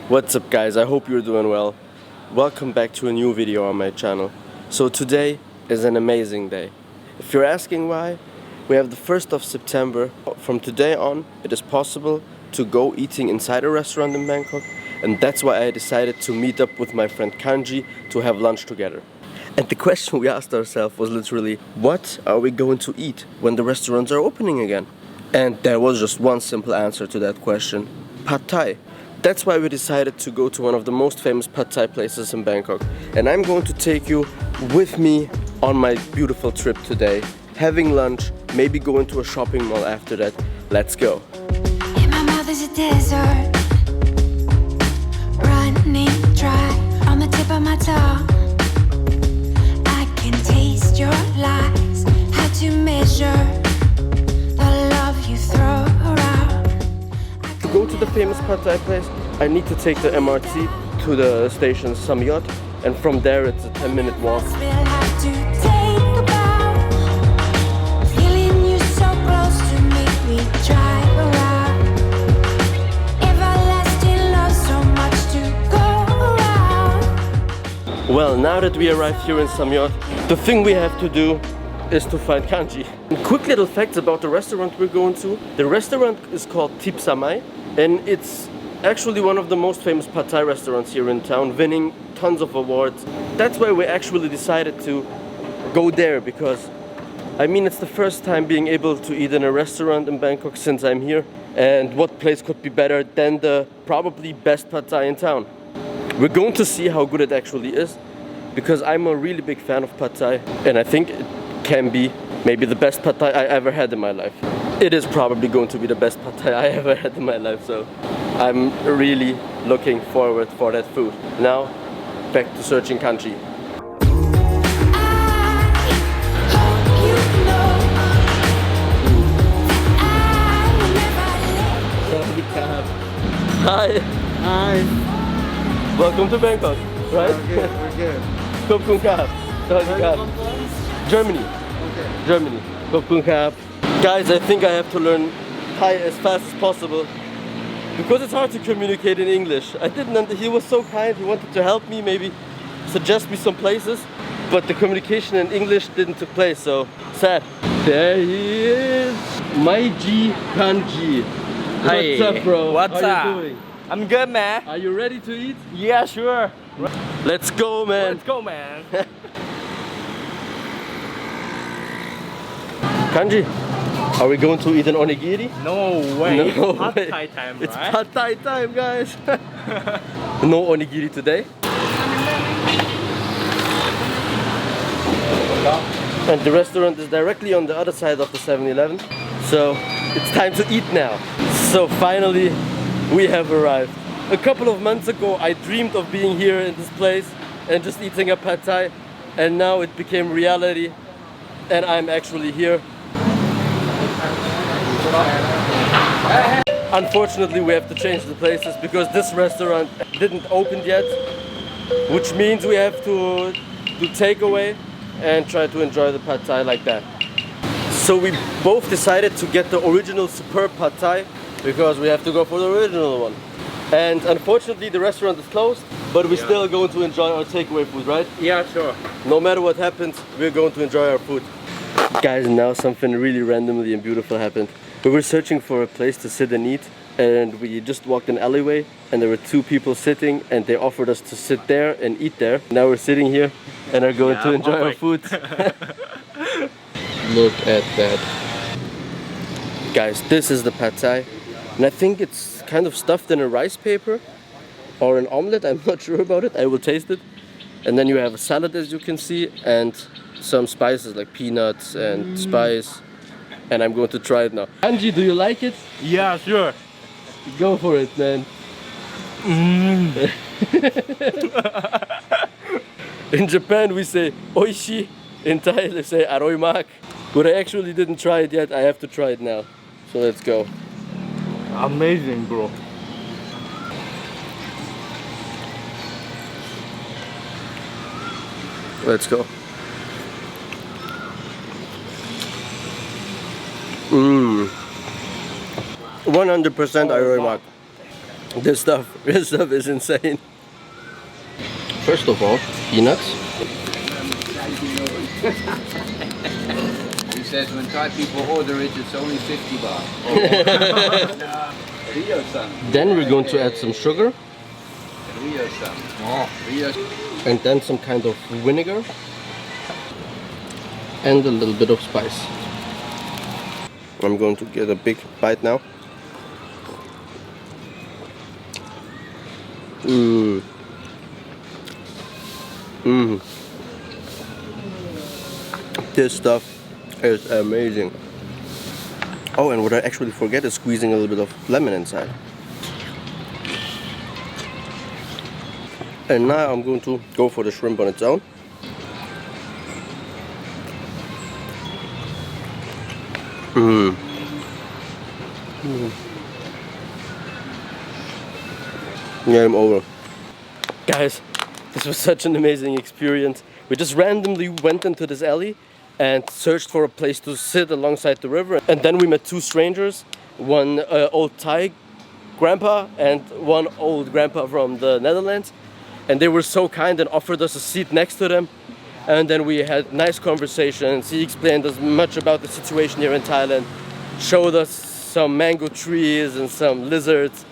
What's up guys, I hope you're doing well. Welcome back to a new video on my channel. So today is an amazing day. If you're asking why, we have the 1st of September. From today on, it is possible to go eating inside a restaurant in Bangkok, and that's why I decided to meet up with my friend Kanji to have lunch together. And the question we asked ourselves was literally, what are we going to eat when the restaurants are opening again? And there was just one simple answer to that question: Pad Thai. That's why we decided to go to one of the most famous Pad Thai places in Bangkok. And I'm going to take you with me on my beautiful trip today, having lunch, maybe going to a shopping mall after that. Let's go. In my mouth is a desert, running dry on the tip of my tongue. I can taste your lies, how to measure the love you throw around. To go to the famous Pad Thai place, I need to take the MRT to the station Samyot, and from there it's a 10-minute walk. We'll have to take a bow. Feeling you so close to me, we drive around. Everlasting love, so much to go around. Well, now that we arrived here in Samyot, the thing we have to do is to find Kanji. Quick little facts about the restaurant we're going to. The restaurant is called Thipsamai, and it's actually one of the most famous Pad Thai restaurants here in town, winning tons of awards. That's why we actually decided to go there, because I mean, it's the first time being able to eat in a restaurant in Bangkok since I'm here, and what place could be better than the probably best Pad Thai in town. We're going to see how good it actually is, because I'm a really big fan of Pad Thai, and I think it can be maybe the best Pad Thai I ever had in my life. It is probably going to be the best Pad Thai I ever had in my life, so I'm really looking forward for that food. Now, back to searching Kanji. Hi. Hi. Welcome to Bangkok, right? We're good. Khop khun krap. Sawasdee krap. Germany. Okay. Germany. Khop khun krap. Guys, I think I have to learn Thai as fast as possible, because it's hard to communicate in English. He was so kind, he wanted to help me, maybe suggest me some places, but the communication in English didn't take place, so sad. There he is, my G Kanji. Hey, What's up, bro? what's How up? you doing? I'm good, man. Are you ready to eat? Yeah, sure. Let's go, man. Let's go, man. Kanji, are we going to eat an onigiri? No way. No Pad way. Thai time, It's right? Pad Thai time, guys. No onigiri today. And the restaurant is directly on the other side of the 7-Eleven. So it's time to eat now. So finally we have arrived. A couple of months ago I dreamed of being here in this place and just eating a Pad Thai, and now it became reality and I'm actually here. Unfortunately, we have to change the places because this restaurant didn't open yet, which means we have to do takeaway and try to enjoy the Pad Thai like that. So we both decided to get the original superb Pad Thai because we have to go for the original one. And unfortunately, the restaurant is closed, but we're still going to enjoy our takeaway food, right? Yeah, sure. No matter what happens, we're going to enjoy our food. Guys, now something really randomly and beautiful happened. We were searching for a place to sit and eat, and we just walked an alleyway and there were two people sitting and they offered us to sit there and eat there. Now we're sitting here and are going to enjoy our food. Look at that. Guys, this is the Pad Thai, and I think it's kind of stuffed in a rice paper or an omelette. I'm not sure about it. I will taste it. And then you have a salad, as you can see, and some spices like peanuts and spice, and I'm going to try it now. Anji, do you like it? Yeah, sure. Go for it, man. In Japan we say oishi, in Thai they say aroi mak, but I actually didn't try it yet. I have to try it now, so let's go. Amazing, bro. Let's go. 100% aroi mak. This stuff is insane. First of all, peanuts. He says when Thai people order it, it's only 50 baht. Rio-san. Then we're going to add some sugar. Rio-san. Rio. And then some kind of vinegar. And a little bit of spice. I'm going to get a big bite now. This stuff is amazing. Oh, and what I actually forget is squeezing a little bit of lemon inside. And now I'm going to go for the shrimp on its own. Game over. Guys, this was such an amazing experience. We just randomly went into this alley and searched for a place to sit alongside the river. And then we met two strangers, one old Thai grandpa and one old grandpa from the Netherlands. And they were so kind and offered us a seat next to them. And then we had nice conversations. He explained us much about the situation here in Thailand, showed us some mango trees and some lizards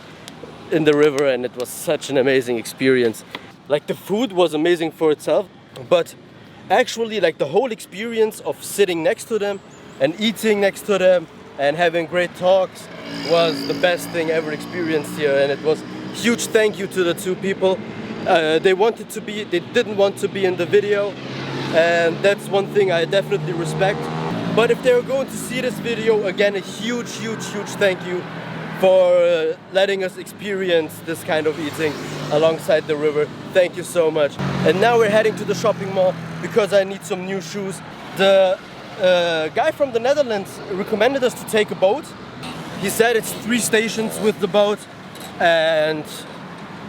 in the river, and it was such an amazing experience. Like, the food was amazing for itself, but actually like the whole experience of sitting next to them and eating next to them and having great talks was the best thing ever experienced here. And it was huge thank you to the two people. They didn't want to be in the video, and that's one thing I definitely respect. But if they're going to see this video, again, a huge thank you for letting us experience this kind of eating alongside the river. Thank you so much. And now we're heading to the shopping mall because I need some new shoes. The guy from the Netherlands recommended us to take a boat. He said it's 3 stations with the boat, and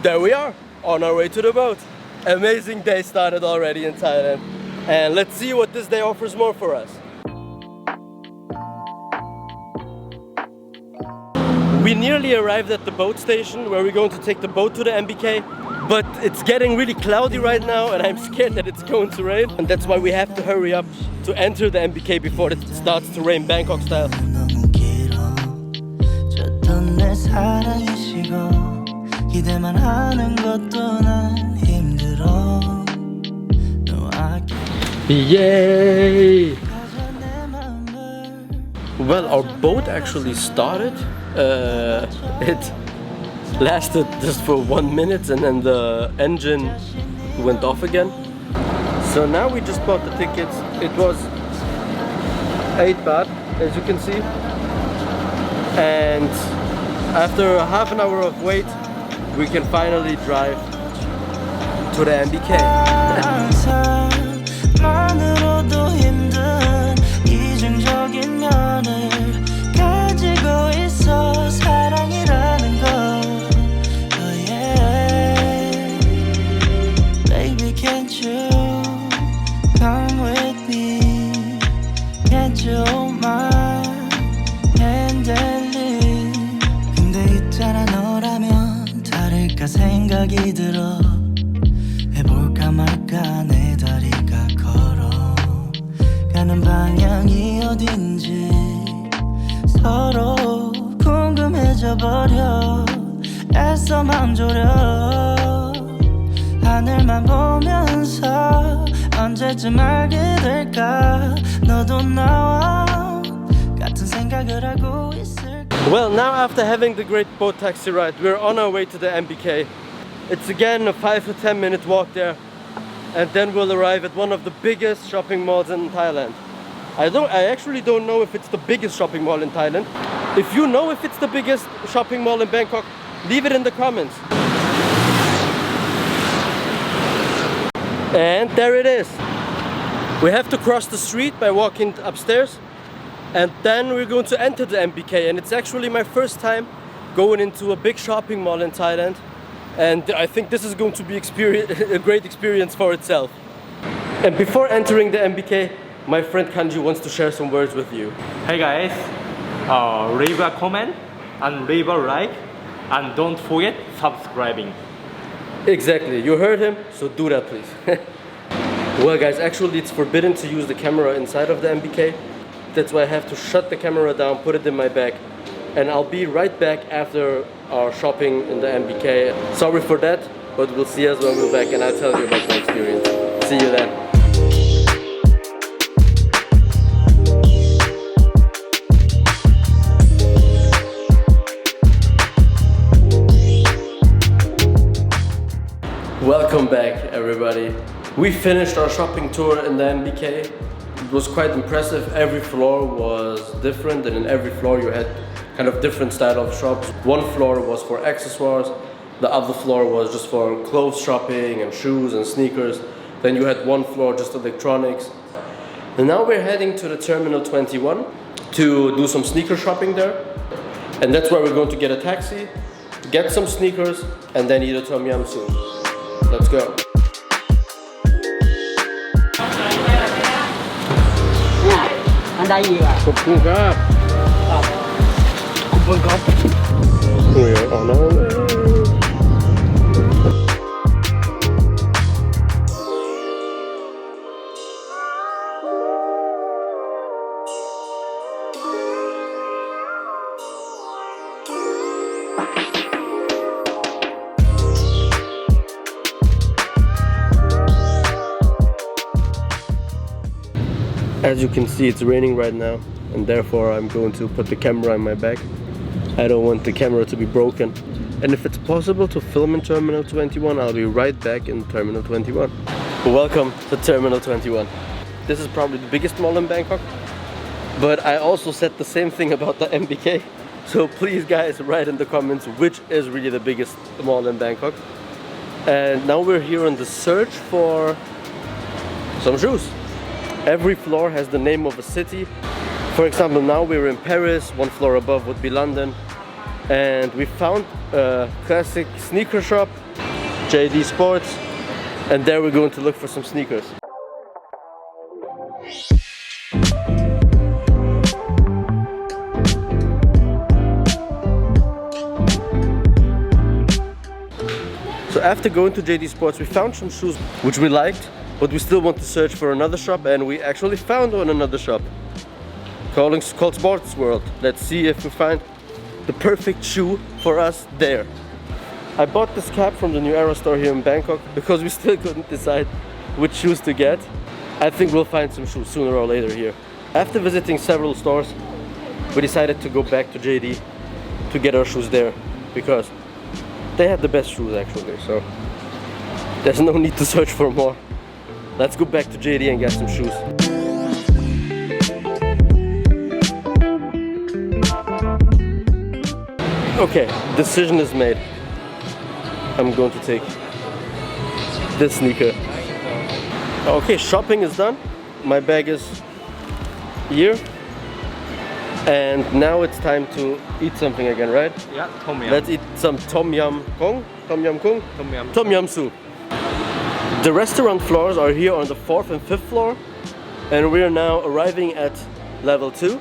there we are on our way to the boat. Amazing day started already in Thailand, and let's see what this day offers more for us. We nearly arrived at the boat station where we're going to take the boat to the MBK, but it's getting really cloudy right now and I'm scared that it's going to rain, and that's why we have to hurry up to enter the MBK before it starts to rain Bangkok style. Yay! Well, our boat actually started. It lasted just for 1 minute and then the engine went off again. So now we just bought the tickets. It was 8 baht, as you can see. And after half an hour of wait, we can finally drive to the MBK. 생각이 들어 해볼까 말까 내 다리가 걸어가는 방향이 어딘지 서로 궁금해져 버려 애써 맘 졸여 하늘만 보면서 언제쯤 알게 될까 너도 나와 같은 생각을 하고 있을까. Well, now after having the great boat taxi ride, we're on our way to the MBK. It's again a 5 to 10 minute walk there, and then we'll arrive at one of the biggest shopping malls in Thailand. I actually don't know if it's the biggest shopping mall in Thailand. If you know if it's the biggest shopping mall in Bangkok, leave it in the comments. And there it is. We have to cross the street by walking upstairs, and then we're going to enter the MBK, and it's actually my first time going into a big shopping mall in Thailand, and I think this is going to be a great experience for itself. And before entering the MBK, my friend Kanji wants to share some words with you. Hey guys, leave a comment and leave a like And don't forget subscribing. Exactly, you heard him, so do that please. Well guys, actually it's forbidden to use the camera inside of the MBK. That's why I have to shut the camera down, put it in my bag, and I'll be right back after our shopping in the MBK. Sorry for that, but we'll see us when we're back and I'll tell you about my experience. See you then. Welcome back everybody. We finished our shopping tour in the MBK. It was quite impressive. Every floor was different and in every floor you had kind of different style of shops. One floor was for accessoires, the other floor was just for clothes shopping and shoes and sneakers. Then you had one floor just electronics. And now we're heading to the Terminal 21 to do some sneaker shopping there. And that's where we're going to get a taxi, get some sneakers and then eat a tom yum soup. Let's go. Anh đây gì à? ขอบคุณครับ ขอบคุณครับ We are on our way. As you can see, it's raining right now, and therefore I'm going to put the camera in my bag. I don't want the camera to be broken. And if it's possible to film in Terminal 21, I'll be right back in Terminal 21. Welcome to Terminal 21. This is probably the biggest mall in Bangkok, but I also said the same thing about the MBK. So please guys, write in the comments which is really the biggest mall in Bangkok. And now we're here on the search for some shoes. Every floor has the name of a city. For example, now we're in Paris, one floor above would be London. And we found a classic sneaker shop, JD Sports, and there we're going to look for some sneakers. So after going to JD Sports, we found some shoes which we liked, but we still want to search for another shop, and we actually found one another shop called Sports World. Let's see if we find the perfect shoe for us there. I bought this cap from the New Era store here in Bangkok because we still couldn't decide which shoes to get. I think we'll find some shoes sooner or later here. After visiting several stores, we decided to go back to JD to get our shoes there because they had the best shoes actually, so there's no need to search for more. Let's go back to JD and get some shoes. Okay, decision is made. I'm going to take this sneaker. Okay, shopping is done. My bag is here. And now it's time to eat something again, right? Yeah, tom yum. Let's eat some tom yum kung. Tom yum kung? Tom yum. Tom yum soup. The restaurant floors are here on the 4th and 5th floor, and we are now arriving at level 2.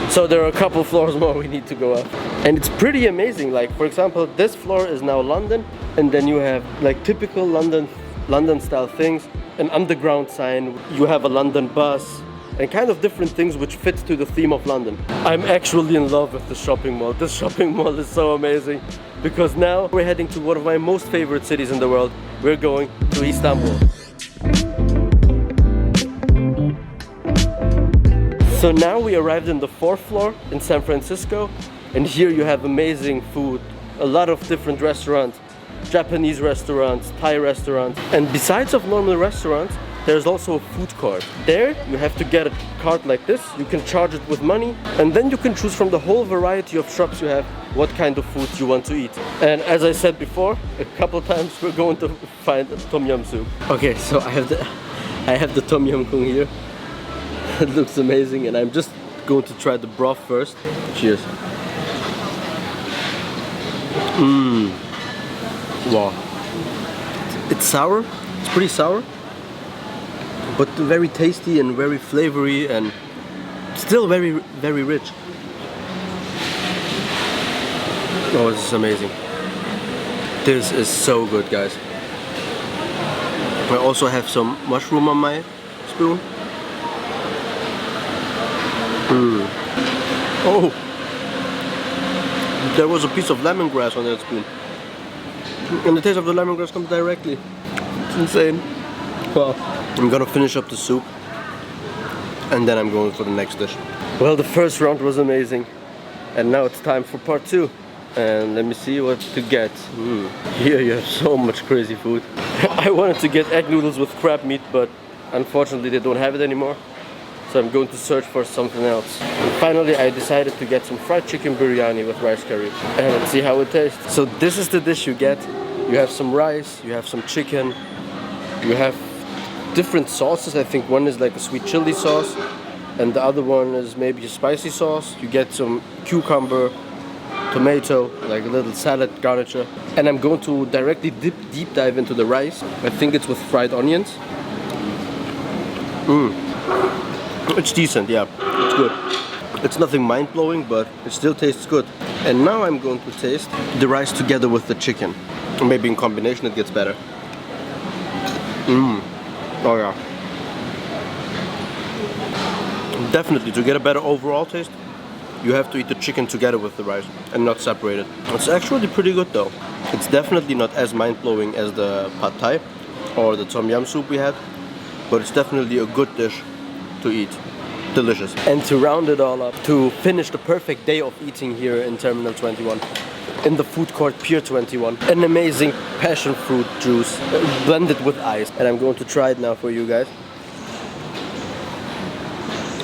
So there are a couple floors more we need to go up. And it's pretty amazing. Like for example, this floor is now London, and then you have like typical London style things, an underground sign, you have a London bus, and kind of different things which fit to the theme of London. I'm actually in love with the shopping mall. This shopping mall is so amazing because now we're heading to one of my most favorite cities in the world. We're going to Istanbul. So now we arrived in the 4th floor in San Francisco, and here you have amazing food, a lot of different restaurants, Japanese restaurants, Thai restaurants, and besides of normal restaurants, there's also a food court. There you have to get a card like this, you can charge it with money, and then you can choose from the whole variety of shops you have what kind of food you want to eat. And as I said before, a couple times we're going to find a tom yum soup. Okay, so I have the tom yum kung here. It looks amazing, and I'm just going to try the broth first. Cheers. Wow. It's sour, it's pretty sour, but very tasty and very flavory and still very, very rich. Oh, this is amazing. This is so good, guys. I also have some mushroom on my spoon. Oh! There was a piece of lemongrass on that spoon. And the taste of the lemongrass comes directly. It's insane. Well, I'm gonna finish up the soup. And then I'm going for the next dish. Well, the first round was amazing. And now it's time for part 2. And let me see what to get. Here you have so much crazy food. I wanted to get egg noodles with crab meat, but unfortunately they don't have it anymore. So I'm going to search for something else. And finally I decided to get some fried chicken biryani with rice curry. And let's see how it tastes. So this is the dish you get. You have some rice, you have some chicken, you have different sauces. I think one is like a sweet chili sauce, and the other one is maybe a spicy sauce. You get some cucumber, tomato, like a little salad garniture. And I'm going to directly deep dive into the rice. I think it's with fried onions. It's decent, yeah, it's good. It's nothing mind-blowing, but it still tastes good. And now I'm going to taste the rice together with the chicken. Maybe in combination it gets better. Oh yeah. Definitely, to get a better overall taste, you have to eat the chicken together with the rice and not separate it. It's actually pretty good though. It's definitely not as mind-blowing as the pad thai or the tom yum soup we had, but it's definitely a good dish to eat. Delicious. And to round it all up, to finish the perfect day of eating here in Terminal 21, in the food court Pier 21, an amazing passion fruit juice blended with ice. And I'm going to try it now for you guys.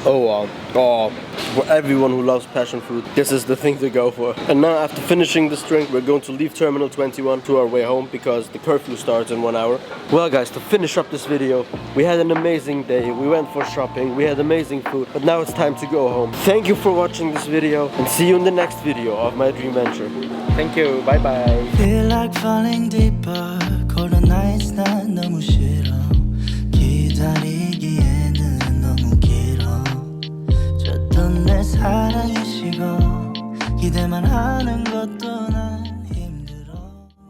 Oh wow. Oh, for everyone who loves passion fruit, this is the thing to go for. And now after finishing this drink, we're going to leave Terminal 21 to our way home because the curfew starts in 1 hour. Well guys, to finish up this video, we had an amazing day. We went for shopping, we had amazing food, but now it's time to go home. Thank you for watching this video and see you in the next video of my dream venture. Thank you, bye bye. Feel like falling deeper. Colder nights 난 너무 싫어. 기다리기에는 너무 길어. 줬던 내 사랑이 식어. 기대만 하는 것도 나